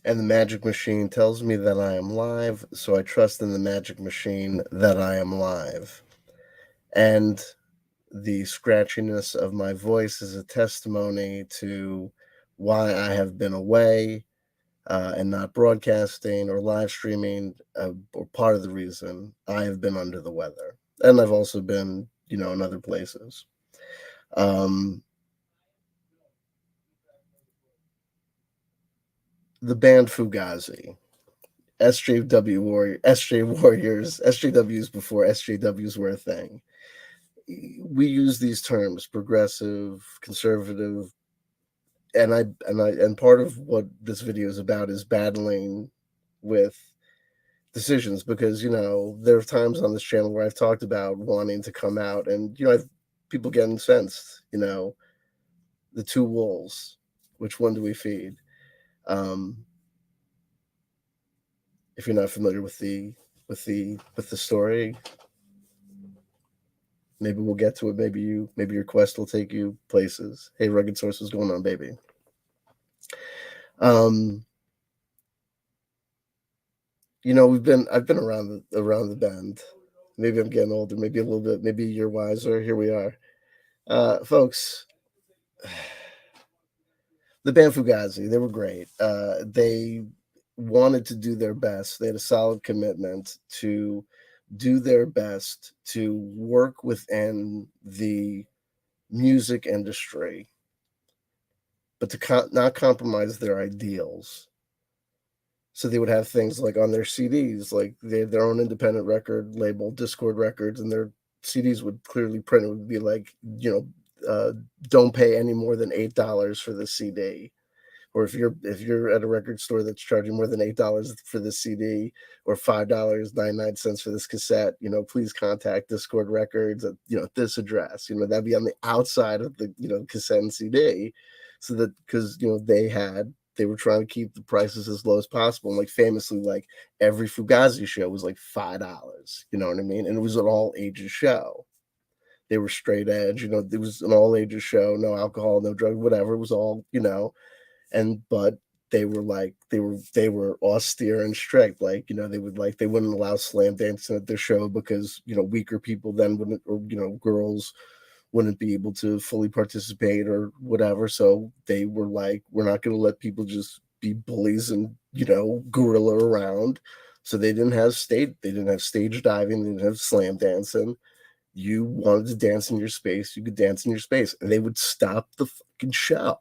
and the magic machine tells me that I am live, so I trust in the magic machine that I am live. And the scratchiness of my voice is a testimony to why I have been away and not broadcasting or live streaming, or part of the reason I have been under the weather. And I've also been, in other places. The band Fugazi, SJ Warriors, SJWs before SJWs were a thing. We use these terms: progressive, conservative, and part of what this video is about is battling with decisions, because there are times on this channel where I've talked about wanting to come out, and I've people get incensed. The two wolves, which one do we feed? If you're not familiar with the story, maybe we'll get to it. Maybe your quest will take you places. Hey, Rugged Source, what's going on, baby? I've been around the bend. Maybe I'm getting older, maybe a little bit, maybe you're wiser. Here we are. Folks, the band Fugazi, they were great. They wanted to do their best. They had a solid commitment to do their best to work within the music industry, but to not compromise their ideals. So they would have things like on their CDs, like they had their own independent record label, Discord Records, and their CDs would clearly print. It would be like, don't pay any more than $8 for the CD. Or if you're at a record store that's charging more than $8 for this CD, or $5.99 for this cassette, please contact Discord Records at this address. That'd be on the outside of the cassette and CD, so that because they were trying to keep the prices as low as possible. And like famously, like every Fugazi show was like $5. You know what I mean? And it was an all ages show. They were straight edge. It was an all ages show, no alcohol, no drugs, whatever. It was all, but they were austere and strict. Like, they wouldn't allow slam dancing at their show because, weaker people then wouldn't, or, girls wouldn't be able to fully participate or whatever. So they were like, we're not going to let people just be bullies and, gorilla around. So they didn't have stage diving. They didn't have slam dancing. You wanted to dance in your space, you could dance in your space, and they would stop the fucking show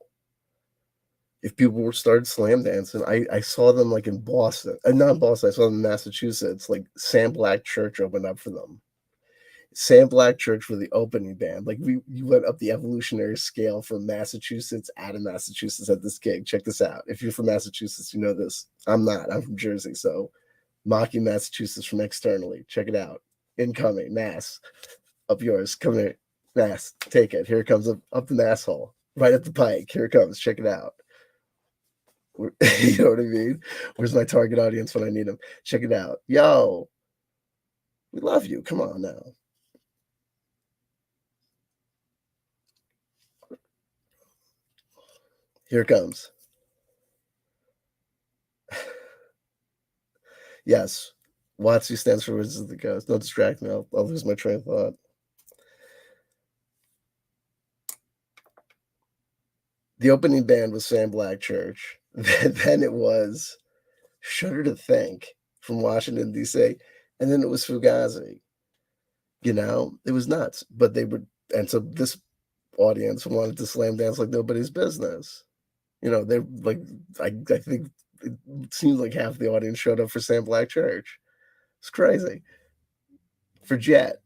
if people were started slam dancing. I saw them like in Boston, not in Boston. I saw them in Massachusetts. Like Sam Black Church opened up for them. Sam Black Church for the opening band. Like you went up the evolutionary scale from Massachusetts out of Massachusetts at this gig. Check this out. If you're from Massachusetts, you know this. I'm not. I'm from Jersey, so mocking Massachusetts from externally. Check it out. Incoming, Mass. Up yours. Come here. Mass. Take it. Here it comes up the Mass hole. Right up the pike. Here it comes. Check it out. You know what I mean? Where's my target audience when I need them? Check it out. Yo, we love you. Come on now. Here it comes. Yes. WotC stands for Wizards of the Coast. Don't distract me. I'll lose my train of thought. The opening band was Sam Black Church. Then it was Shudder to Think from Washington, D.C. And then it was Fugazi. It was nuts. But they would, and so this audience wanted to slam dance like nobody's business. They're like, I think it seems like half the audience showed up for Sam Black Church. It's crazy. For Jet,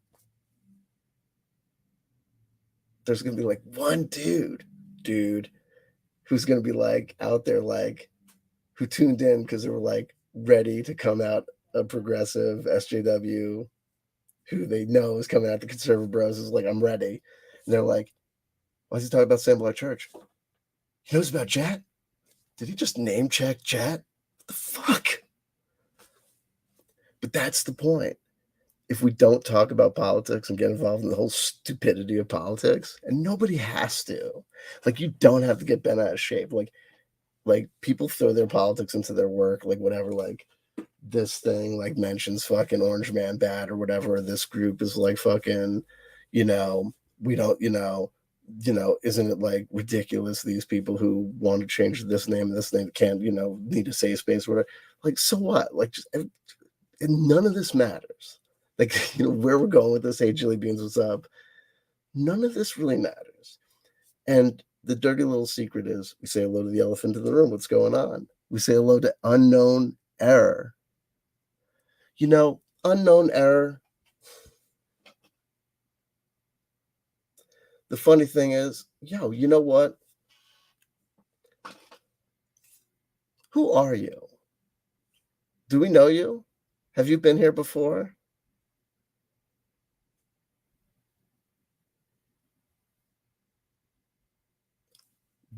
there's gonna be like one dude, who's gonna be like out there, like who tuned in because they were like ready to come out a progressive SJW, who they know is coming out the Conserva-Bro, is like, I'm ready. And they're like, why is he talking about Sam Black Church? He knows about Jet? Did he just name check Jet? What the fuck? But that's the point. If we don't talk about politics and get involved in the whole stupidity of politics, and nobody has to, like, you don't have to get bent out of shape. Like, like people throw their politics into their work, like whatever, like this thing like mentions fucking Orange Man bad or whatever. This group is like fucking, you know, we don't, isn't it like ridiculous? These people who want to change this name and this name can't, need a safe space, or whatever. Like, so what? Like, just and none of this matters. Like, where we're going with this. Hey, Jilly Beans, what's up? None of this really matters. And the dirty little secret is we say hello to the elephant in the room. What's going on? We say hello to unknown error. Unknown error. The funny thing is, you know what? Who are you? Do we know you? Have you been here before?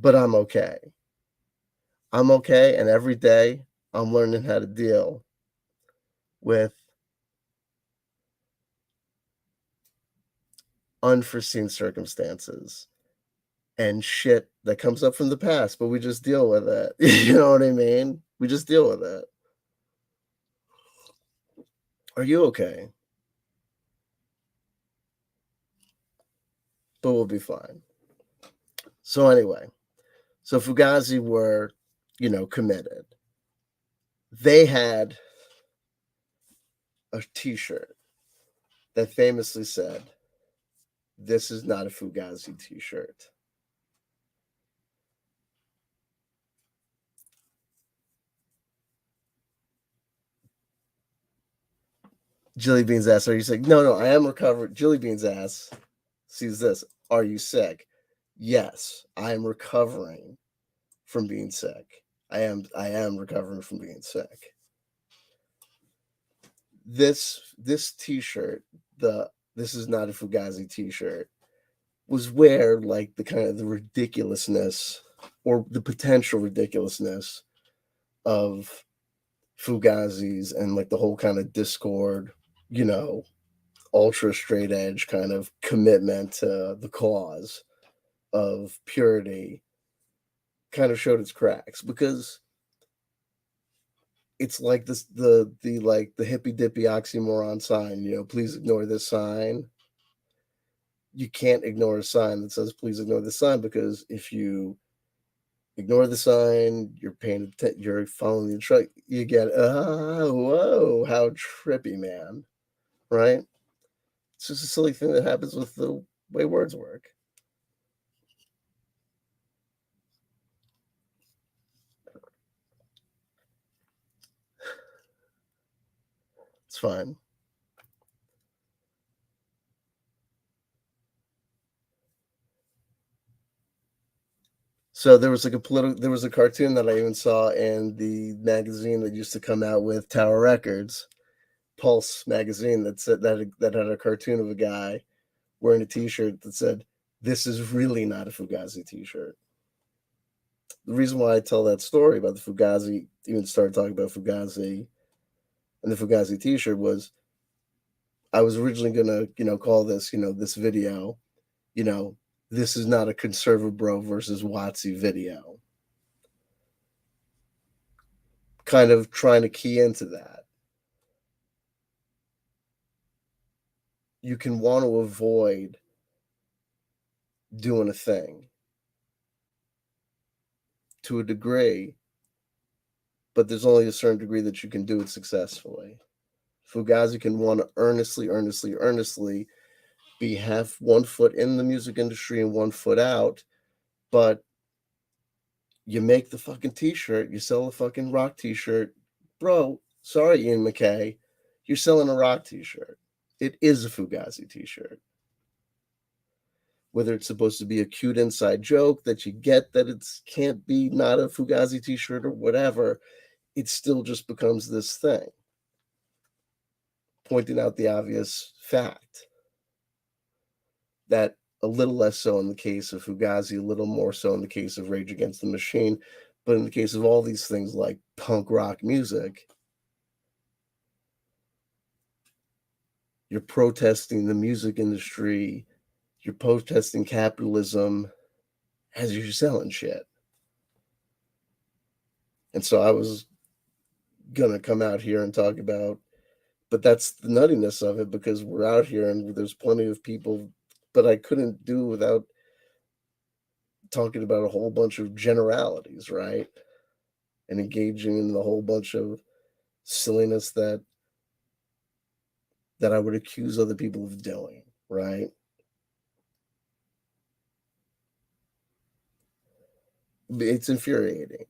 But I'm okay. I'm okay, and every day I'm learning how to deal with unforeseen circumstances and shit that comes up from the past, but we just deal with it. You know what I mean? We just deal with it. Are you okay? But we'll be fine. So anyway, so Fugazi were, committed. They had a t-shirt that famously said, "This is not a Fugazi t-shirt." Jilly Beans asks, "Are you sick?" No, I am recovered. Jilly Beans asks, sees this, "Are you sick?" Yes, I am recovering from being sick. I am recovering from being sick. This t-shirt, the "This is not a Fugazi t-shirt," was where like the kind of the ridiculousness or the potential ridiculousness of Fugazis and like the whole kind of discord, ultra straight edge kind of commitment to the cause of purity kind of showed its cracks, because it's like this the like the hippy dippy oxymoron sign, please ignore this sign. You can't ignore a sign that says please ignore the sign, because if you ignore the sign, you're paying attention, you're following the truck, you get whoa, how trippy, man, right? It's just a silly thing that happens with the way words work. It's fine. So there was like there was a cartoon that I even saw in the magazine that used to come out with Tower Records, Pulse magazine, that said that had a cartoon of a guy wearing a T-shirt that said, "This is really not a Fugazi T-shirt." The reason why I tell that story about the Fugazi, even started talking about Fugazi and the Fugazi T-shirt, was I was originally gonna, call this, this video, you know, "This is not a Conserva-Bro versus Watsy video." Kind of trying to key into that. You can want to avoid doing a thing to a degree, but there's only a certain degree that you can do it successfully. Fugazi can want to earnestly be half one foot in the music industry and one foot out, but you make the fucking t-shirt, you sell a fucking rock t-shirt. Bro, sorry, Ian McKay, you're selling a rock t-shirt. It is a Fugazi t-shirt. Whether it's supposed to be a cute inside joke that you get that it can't be not a Fugazi t-shirt or whatever, it still just becomes this thing, pointing out the obvious fact that a little less so in the case of Fugazi, a little more so in the case of Rage Against the Machine, but in the case of all these things like punk rock music, you're protesting the music industry, you're protesting capitalism as you're selling shit. And so I was gonna come out here and talk about, but that's the nuttiness of it because we're out here and there's plenty of people, but I couldn't do without talking about a whole bunch of generalities, right? And engaging in the whole bunch of silliness that I would accuse other people of doing, right? It's infuriating.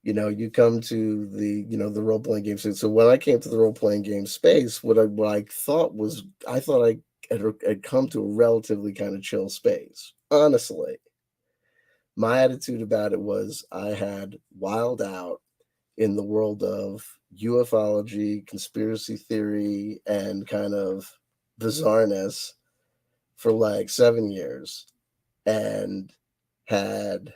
You come to the role playing game space. So when I came to the role playing game space, what I thought was I thought I had come to a relatively kind of chill space. Honestly, my attitude about it was I had wild out in the world of ufology, conspiracy theory, and kind of bizarreness for like 7 years, and had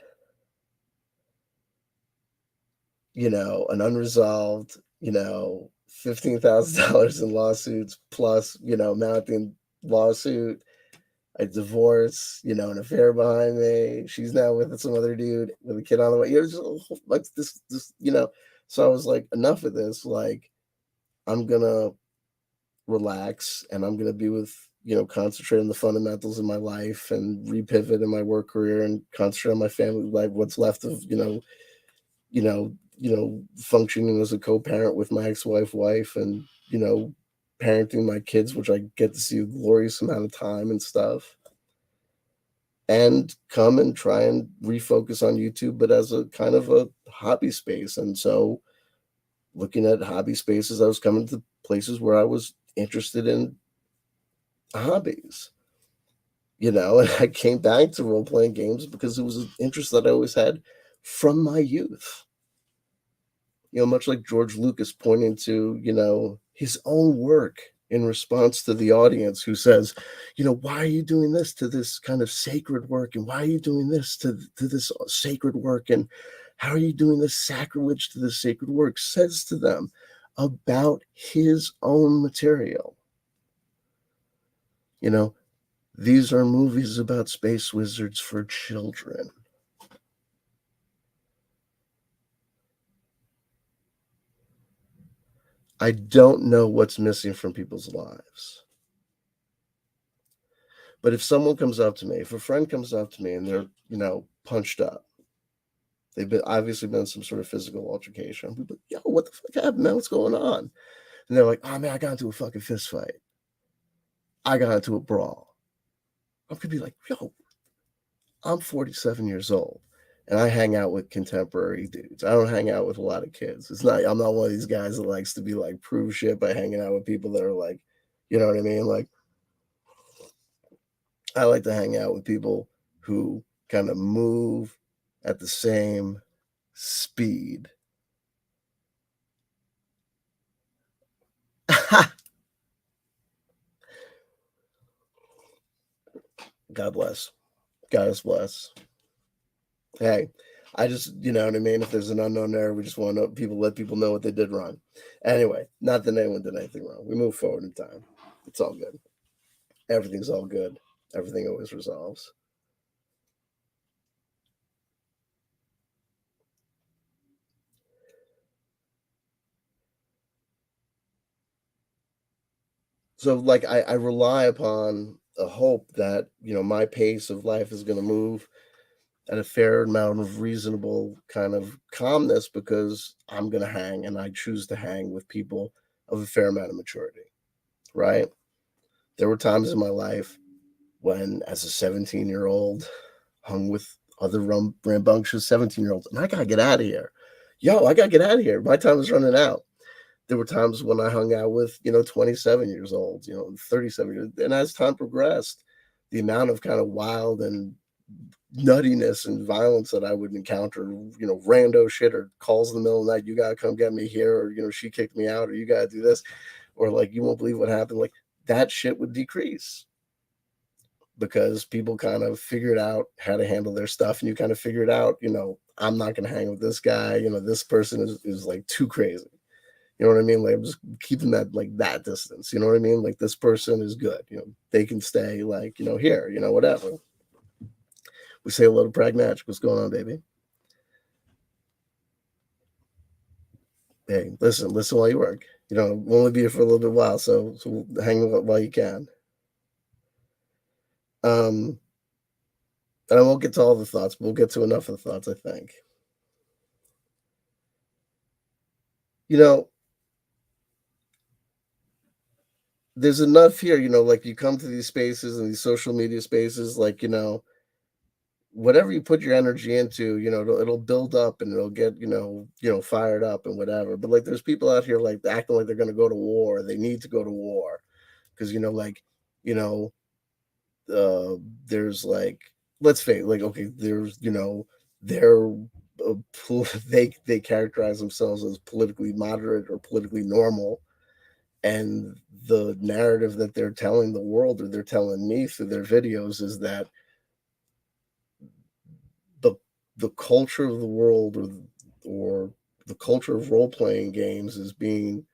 an unresolved, $15,000 in lawsuits plus, mounting lawsuit, a divorce, an affair behind me. She's now with some other dude with a kid on the way. Just like this. So I was like, enough of this. Like, I'm gonna relax and I'm gonna be with, concentrate on the fundamentals of my life and repivot in my work career and concentrate on my family life, what's left of, functioning as a co-parent with my wife, and parenting my kids, which I get to see a glorious amount of time and stuff, and come and try and refocus on YouTube, but as a kind of a hobby space. And so, looking at hobby spaces, I was coming to places where I was interested in hobbies, and I came back to role playing games because it was an interest that I always had from my youth. Much like George Lucas pointing to, his own work in response to the audience who says, why are you doing this to this kind of sacred work? And why are you doing this to this sacred work? And how are you doing this sacrilege to this sacred work? Says to them about his own material. These are movies about space wizards for children. I don't know what's missing from people's lives. But if someone comes up to me, if a friend comes up to me and they're, punched up, they've been obviously been in some sort of physical altercation. I'm like, yo, what the fuck happened, man? What's going on? And they're like, oh man, I got into a fucking fist fight. I got into a brawl. I could be like, yo, I'm 47 years old and I hang out with contemporary dudes. I don't hang out with a lot of kids. I'm not one of these guys that likes to be like prove shit by hanging out with people that are like, you know what I mean? Like, I like to hang out with people who kind of move at the same speed. God bless. God is bless. Hey, I just, you know what I mean? If there's an unknown error, we just want to let people know what they did wrong. Anyway, not that anyone did anything wrong. We move forward in time. It's all good. Everything's all good. Everything always resolves. So, like, I rely upon a hope that, my pace of life is going to move at a fair amount of reasonable kind of calmness because I'm going to hang and I choose to hang with people of a fair amount of maturity, right? There were times in my life when, as a 17-year-old, hung with other rambunctious 17-year-olds, and I got to get out of here. Yo, I got to get out of here. My time is running out. There were times when I hung out with, 27 years old, 37 years. And as time progressed, the amount of kind of wild and nuttiness and violence that I would encounter, rando shit or calls in the middle of the night, you gotta come get me here, or she kicked me out, or you gotta do this, or like you won't believe what happened. Like that shit would decrease because people kind of figured out how to handle their stuff, and you kind of figured out, I'm not gonna hang with this guy, this person is like too crazy. You know what I mean? Like I'm just keeping that distance. You know what I mean? Like this person is good. They can stay like, here, whatever. We say hello to Pragmatic. What's going on, baby? Hey, listen while you work. We'll only be here for a little bit while, so hang while you can. Um, and I won't get to all the thoughts, but we'll get to enough of the thoughts, I think. You know, there's enough here, like you come to these spaces and these social media spaces, like, whatever you put your energy into, it'll build up and it'll get, fired up and whatever. But like there's people out here like acting like they're gonna go to war. They need to go to war. Because you know, uh there's like, let's face like, okay, there's they're they characterize themselves as politically moderate or politically normal, and the narrative that they're telling the world or they're telling me through their videos is that the the culture of the world, or the culture of role playing games is being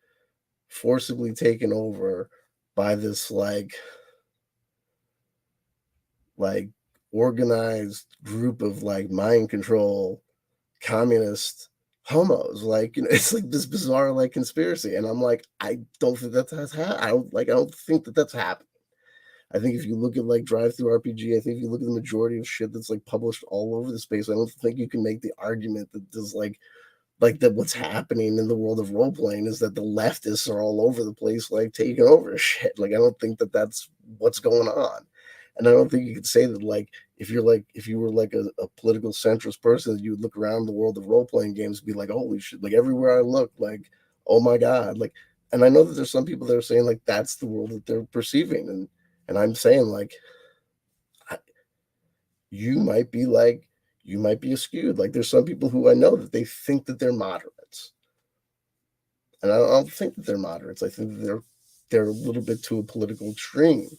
forcibly taken over by this like organized group of like mind control communist homos. Like, it's like this bizarre like conspiracy, and I'm like, I don't think I don't think that that's happening. I think if you look at like Drive Through RPG, I think if you look at the majority of shit that's like published all over the space, I don't think you can make the argument that there's like that what's happening in the world of role playing is that the leftists are all over the place, like taking over shit. Like, I don't think that that's what's going on. And I don't think you could say that, like, if you were like a political centrist person, you would look around the world of role playing games and be like, holy shit, like everywhere I look, like, oh my God. Like, and I know that there's some people that are saying like that's the world that they're perceiving. And I'm saying like, you might be like, you might be skewed. Like, there's some people who I know that they think that they're moderates, and I don't think that they're moderates. I think that they're a little bit to a political extreme.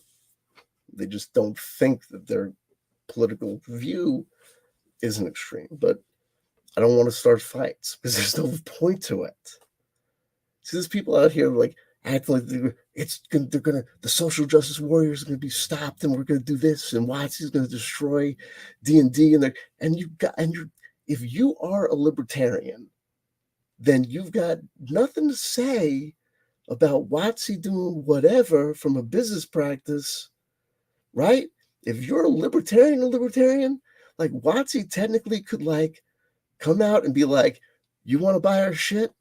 They just don't think that their political view is an extreme. But I don't want to start fights because there's no point to it. See, there's people out here like acting like they're gonna the social justice warriors are gonna be stopped, and we're gonna do this, and Watsy's gonna destroy D&D, and you got and you if you are a libertarian, then you've got nothing to say about Watsy doing whatever from a business practice, right? If you're a libertarian, like Watsy technically could like come out and be like, you want to buy our shit?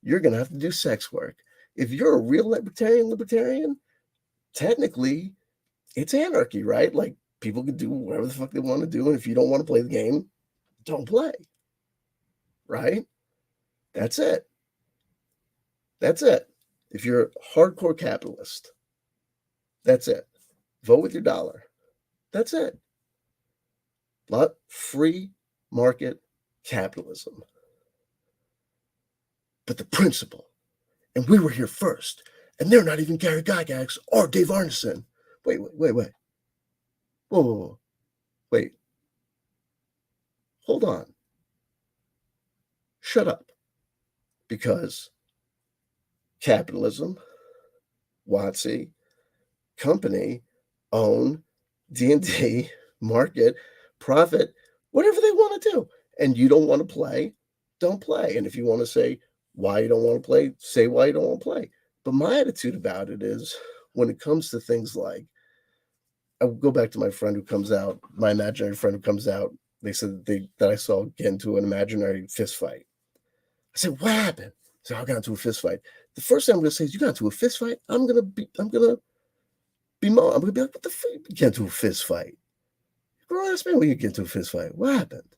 You're gonna have to do sex work. If you're a real libertarian, technically it's anarchy, right? Like, people can do whatever the fuck they want to do, and if you don't want to play the game, don't play, right? That's it. That's it. If you're a hardcore capitalist, that's it. Vote with your dollar. That's it. Lot free market capitalism. But the principle, and we were here first, and they're not even Gary Gygax or Dave Arneson. Wait. Whoa. Wait. Hold on. Shut up. Because capitalism, Watsy, company, own, D&D, market, profit, whatever they want to do. And you don't want to play, don't play. And if you want to say why you don't want to play, say why you don't want to play. But my attitude about it is, when it comes to things like, I'll go back to my friend who comes out, my imaginary friend who comes out. They said that I saw get into an imaginary fist fight. I said, what happened? So I got into a fist fight. The first thing I'm gonna say is, you got into a fist fight? I'm gonna be like, what the fuck? You get into a fist fight. Girl, ask me when you get into a fist fight. What happened?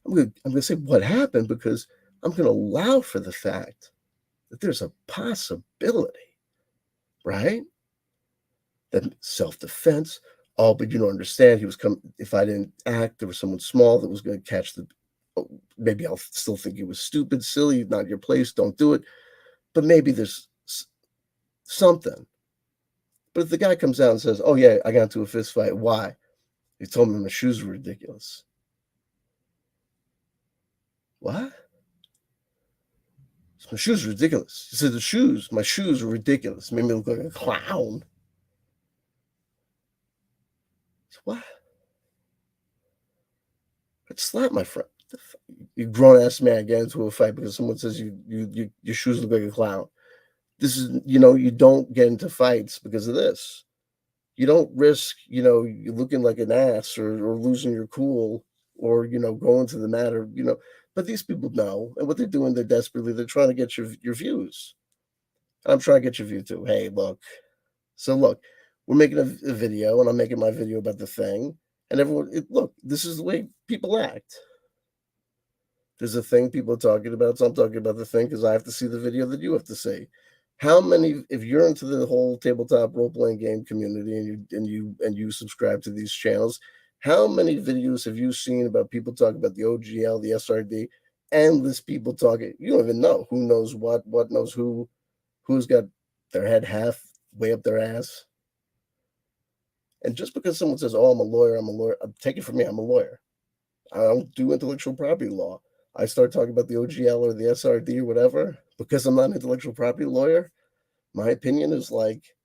I'm gonna say what happened, because I'm gonna allow for the fact that there's a possibility, right? That self-defense. Oh, but you don't understand. He was coming. If I didn't act, there was someone small that was going to catch the. Oh, maybe I'll still think it was stupid, silly, not your place. Don't do it. But maybe there's something. But if the guy comes out and says, "Oh yeah, I got into a fist fight. Why?" He told me my shoes were ridiculous. What? My shoes are ridiculous. He said my shoes are ridiculous. Made me look like a clown. So what? I'd slap my friend. You grown ass man get into a fight because someone says your shoes look like a clown. This is, you don't get into fights because of this. You don't risk, you looking like an ass or losing your cool or, going to the mat or. But these people know. And what they're doing, they're trying to get your views. I'm trying to get your view too. Hey, look. So look, we're making a video and I'm making my video about the thing. And look, this is the way people act. There's a thing people are talking about, so I'm talking about the thing because I have to see the video that you have to see. How many, if you're into the whole tabletop role playing game community and you subscribe to these channels, how many videos have you seen about people talking about the OGL, the SRD, endless people talking? You don't even know who knows what knows who's got their head half way up their ass. And just because someone says, "Oh, I'm a lawyer," take it from me, I'm a lawyer. I don't do intellectual property law. I start talking about the OGL or the SRD or whatever because I'm not an intellectual property lawyer. My opinion is like,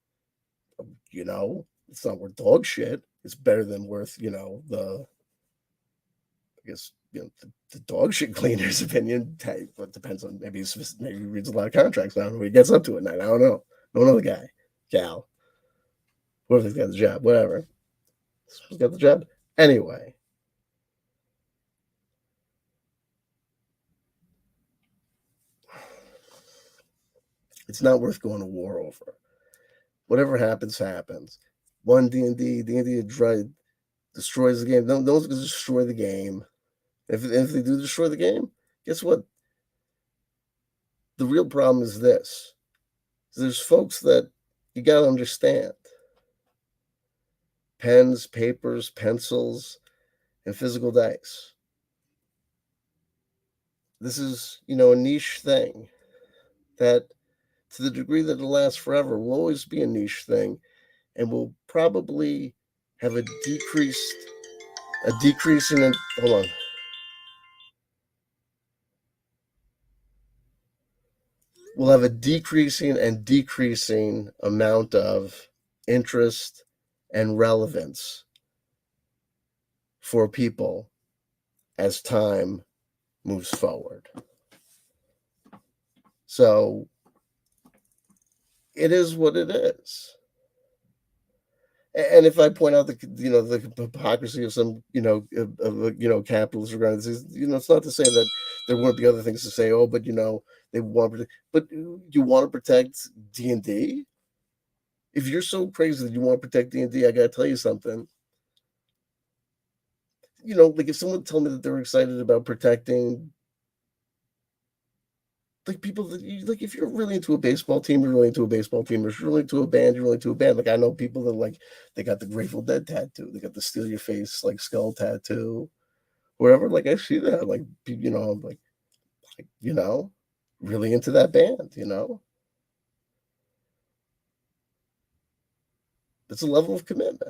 it's not worth dog shit. It's better than worth, I guess, the dog shit cleaner's opinion. But depends on, maybe he reads a lot of contracts. I don't know what he gets up to at night. I don't know. Don't know the guy, gal, whoever he's got the job, whatever. He's got the job anyway. It's not worth going to war over. Whatever happens, happens. One D&D destroys the game. No one's going to destroy the game. If they do destroy the game, guess what? The real problem is this. There's folks that you got to understand. Pens, papers, pencils, and physical dice. This is, a niche thing that, to the degree that it'll last forever, will always be a niche thing and will probably have a decrease in, hold on. We'll have a decreasing amount of interest and relevance for people as time moves forward. So it is what it is. And if I point out the hypocrisy of some capitalists regarding this, it's not to say that there won't be other things to say. Oh, but they want to, but you want to protect D&D. If you're so crazy that you want to protect D&D, I gotta tell you something. Like if someone told me that they're excited about protecting, like people that like, if you're really into a baseball team, you're really into a baseball team. If you're really into a band, you're really into a band. Like I know people that like they got the Grateful Dead tattoo, they got the Steal Your Face like skull tattoo, wherever. Like I see that, like I'm like really into that band. It's a level of commitment.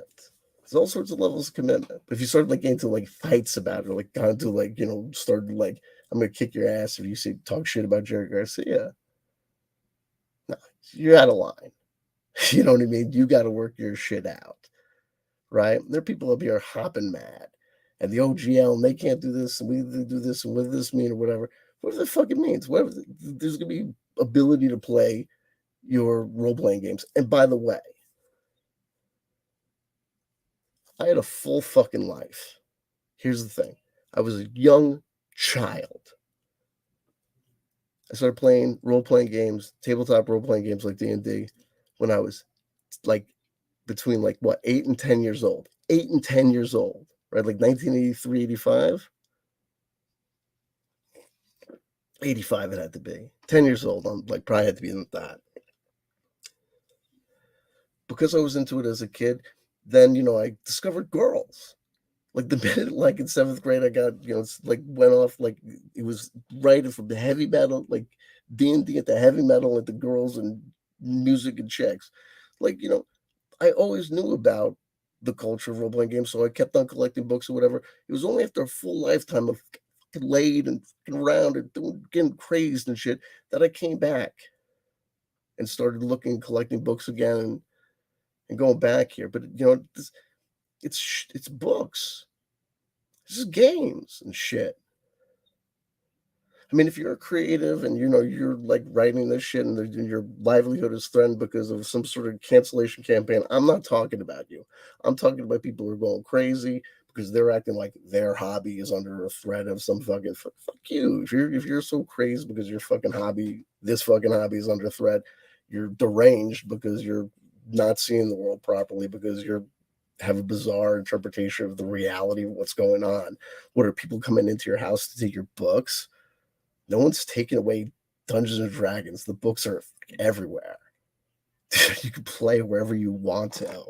There's all sorts of levels of commitment. But if you start like getting into like fights about it, or like gone to like start like I'm gonna kick your ass if you say talk shit about Jerry Garcia, no, you're out of line. You know what I mean? You got to work your shit out, right? There are people up here hopping mad, and the OGL, and they can't do this, and we do this, and what does this mean, or whatever. Whatever the fuck it means. Whatever. There's gonna be ability to play your role playing games. And by the way, I had a full fucking life. Here's the thing. I was a young child. I started playing role-playing games, tabletop role-playing games like D&D when I was like between like what, 8 and 10 years old. 8 and 10 years old, right? Like 1983, 85. 85 it had to be. 10 years old. I'm like probably had to be in that. Because I was into it as a kid, then I discovered girls. Like the minute, like in 7th grade, I got, like went off, like it was right from the heavy metal, like D&D at the heavy metal, at the girls and music and chicks. Like, I always knew about the culture of role playing games, so I kept on collecting books or whatever. It was only after a full lifetime of laid and around and getting crazed and shit that I came back and started collecting books again and going back here. But it's books. This is games and shit. I mean, if you're a creative and you're like writing this shit and your livelihood is threatened because of some sort of cancellation campaign, I'm not talking about you. I'm talking about people who are going crazy because they're acting like their hobby is under a threat of some fucking fuck you. If you're so crazy because your fucking hobby, this fucking hobby is under threat, you're deranged because you're not seeing the world properly because you're have a bizarre interpretation of the reality of what's going on. What are people coming into your house to take your books? No one's taking away Dungeons and Dragons. The books are everywhere. You can play wherever you want to.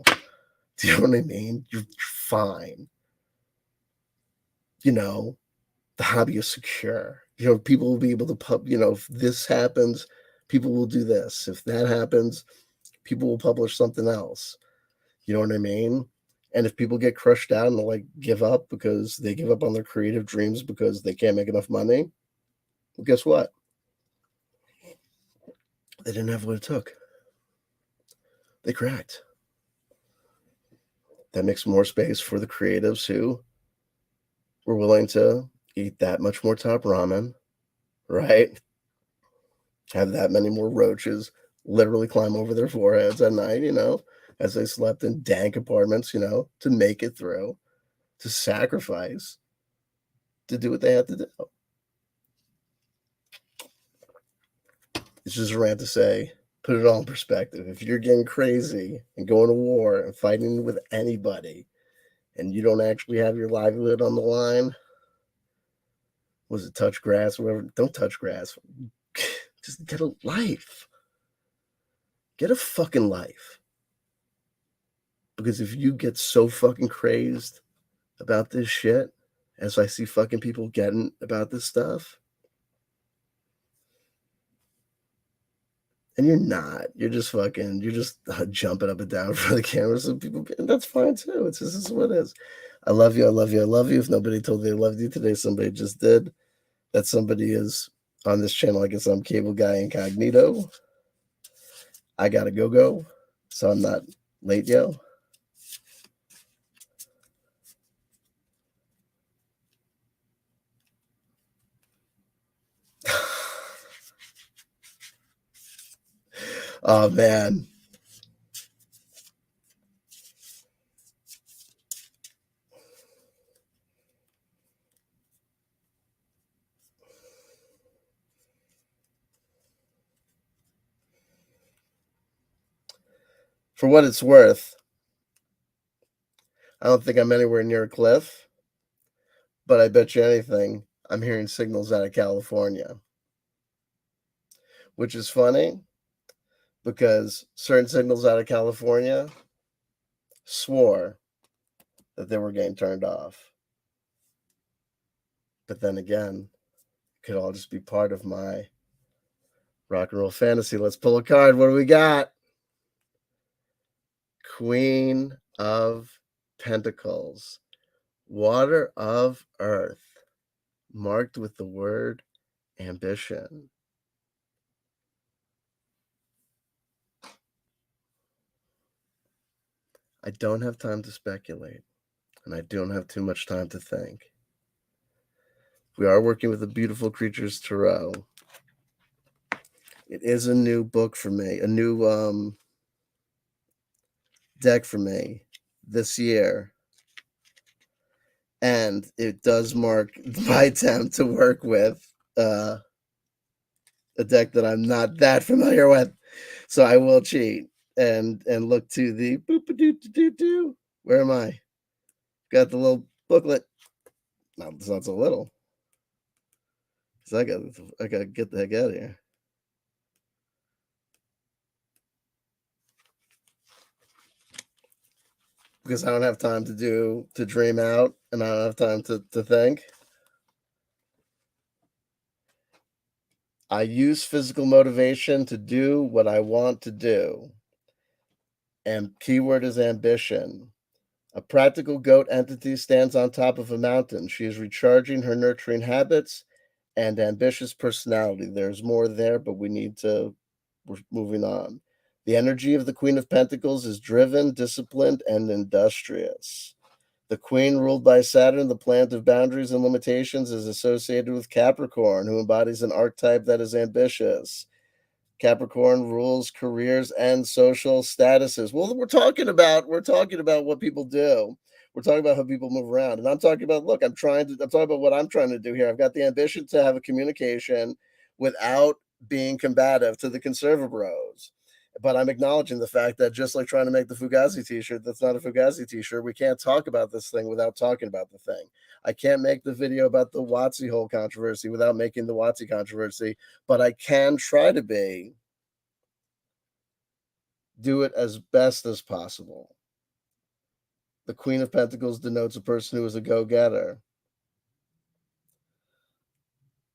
Do you know what I mean? You're fine. The hobby is secure. People will be able to if this happens, people will do this. If that happens, people will publish something else. You know what I mean? And if people get crushed out and like give up because they give up on their creative dreams because they can't make enough money, well, guess what? They didn't have what it took. They cracked. That makes more space for the creatives who were willing to eat that much more top ramen, right? Have that many more roaches literally climb over their foreheads at night, as they slept in dank apartments, to make it through, to sacrifice, to do what they had to do. It's just a rant to say, put it all in perspective. If you're getting crazy and going to war and fighting with anybody and you don't actually have your livelihood on the line, was it touch grass or whatever? Don't touch grass. Just get a life. Get a fucking life. Because if you get so fucking crazed about this shit, as I see fucking people getting about this stuff, and you're just jumping up and down for the cameras and people, and that's fine too. This is what it is. I love you. I love you. I love you. If nobody told you they loved you today, somebody just did. That somebody is on this channel. I guess I'm Cable Guy Incognito. I gotta go. So I'm not late, yo. Oh man. For what it's worth, I don't think I'm anywhere near a cliff, but I bet you anything I'm hearing signals out of California. Which is funny because certain signals out of California swore that they were getting turned off. But then again, it could all just be part of my rock and roll fantasy. Let's pull a card. What do we got? Queen of Pentacles, Water of Earth, marked with the word ambition. I don't have time to speculate, and I don't have too much time to think. We are working with the Beautiful Creatures Tarot. It is a new book for me, a new deck for me this year. And it does mark my attempt to work with a deck that I'm not that familiar with. So I will cheat and look to the boop-a-doo-doo-doo. Where am I? Got the little booklet. No, it's not so little. So I gotta get the heck out of here. Because I don't have time to dream out, and I don't have time to think. I use physical motivation to do what I want to do. And keyword is ambition. A practical goat entity stands on top of a mountain. She is recharging her nurturing habits and ambitious personality. There's more there, but we're moving on. The energy of the Queen of Pentacles is driven, disciplined, and industrious. The queen ruled by Saturn, the planet of boundaries and limitations, is associated with Capricorn, who embodies an archetype that is ambitious. Capricorn rules careers and social statuses. Well, we're talking about what people do. We're talking about how people move around. And I'm talking about, look, I'm talking about what I'm trying to do here. I've got the ambition to have a communication without being combative to the Conserva-Bros. But I'm acknowledging the fact that just like trying to make the Fugazi t-shirt, that's not a Fugazi t-shirt. We can't talk about this thing without talking about the thing. I can't make the video about the Watsy hole controversy without making the Watsy controversy, but I can try to do it as best as possible. The Queen of Pentacles denotes a person who is a go-getter.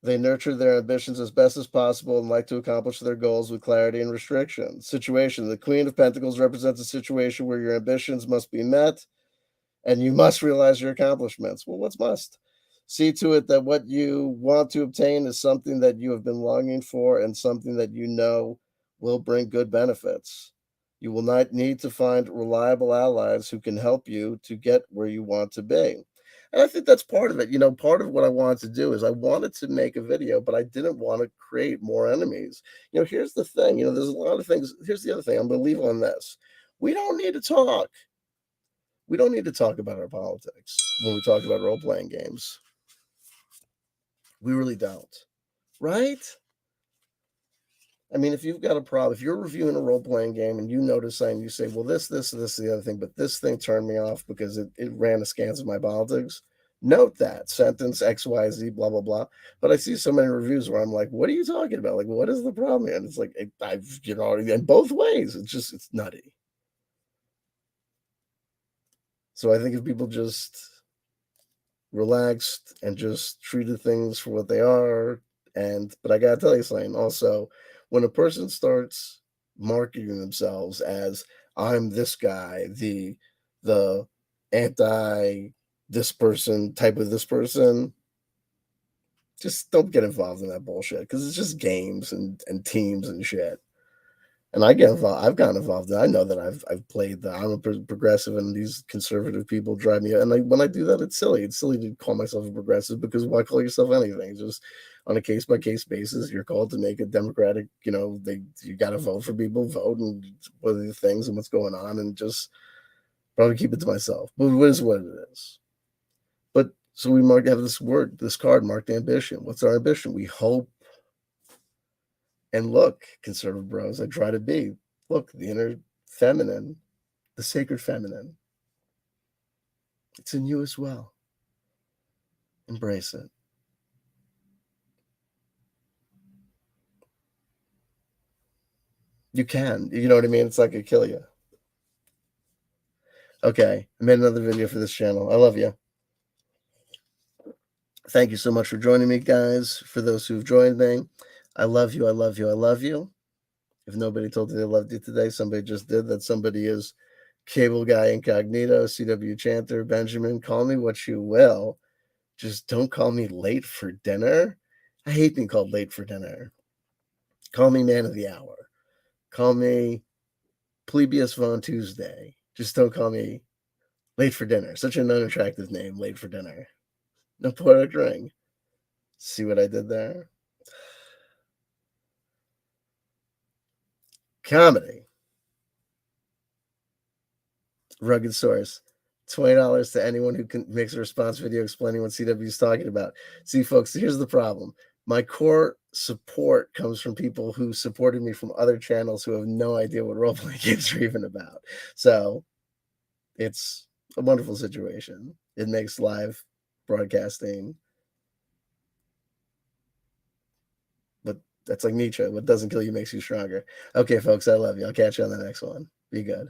They nurture their ambitions as best as possible and like to accomplish their goals with clarity and restriction. Situation: the Queen of Pentacles represents a situation where your ambitions must be met and you must realize your accomplishments. Well, what's must? See to it that what you want to obtain is something that you have been longing for and something that you know will bring good benefits. You will not need to find reliable allies who can help you to get where you want to be. And I think that's part of it. Part of what I wanted to do is I wanted to make a video, but I didn't want to create more enemies. Here's the thing, there's a lot of things. Here's the other thing. I'm going to leave on this. We don't need to talk. We don't need to talk about our politics when we talk about role playing games. We really don't. Right? I mean, if you've got a problem, if you're reviewing a role playing game and you notice something, you say, well, this, the other thing, but this thing turned me off because it ran askance of my politics. Note that sentence XYZ, blah, blah, blah. But I see so many reviews where I'm like, what are you talking about? Like, what is the problem here? And it's like, in both ways, it's nutty. So I think if people just relaxed and just treated things for what they are, but I gotta tell you something also, when a person starts marketing themselves as I'm this guy, the anti this person type of this person, just don't get involved in that bullshit because it's just games and teams and shit. And I get involved. I've gotten involved. I know that I've played that. I'm a progressive, and these conservative people drive me. And when I do that, it's silly. It's silly to call myself a progressive because why call yourself anything? It's just on a case by case basis. You're called to make a democratic. You got to vote for people, vote, and what are the things and what's going on, and just probably keep it to myself. But it is what it is. But so we have this card marked ambition. What's our ambition? We hope. And look, conservative bros, I try to be. Look, the inner feminine, the sacred feminine. It's in you as well. Embrace it. You can. You know what I mean? It's like it kill you. Okay, I made another video for this channel. I love you. Thank you so much for joining me, guys. For those who've joined me, I love you. I love you. I love you. If nobody told you they loved you today, somebody just did. That somebody is Cable Guy Incognito, CW Chanter, Benjamin. Call me what you will. Just don't call me late for dinner. I hate being called late for dinner. Call me man of the hour. Call me Plebius Von Tuesday. Just don't call me late for dinner. Such an unattractive name, late for dinner. No poetic ring. See what I did there? Comedy. Rugged Source. $20 to anyone who makes a response video explaining what CW is talking about. See, folks, here's the problem. My core support comes from people who supported me from other channels who have no idea what role-playing games are even about. So it's a wonderful situation. It makes live broadcasting, but that's like Nietzsche. What doesn't kill you makes you stronger. Okay, folks, I love you. I'll catch you on the next one. Be good.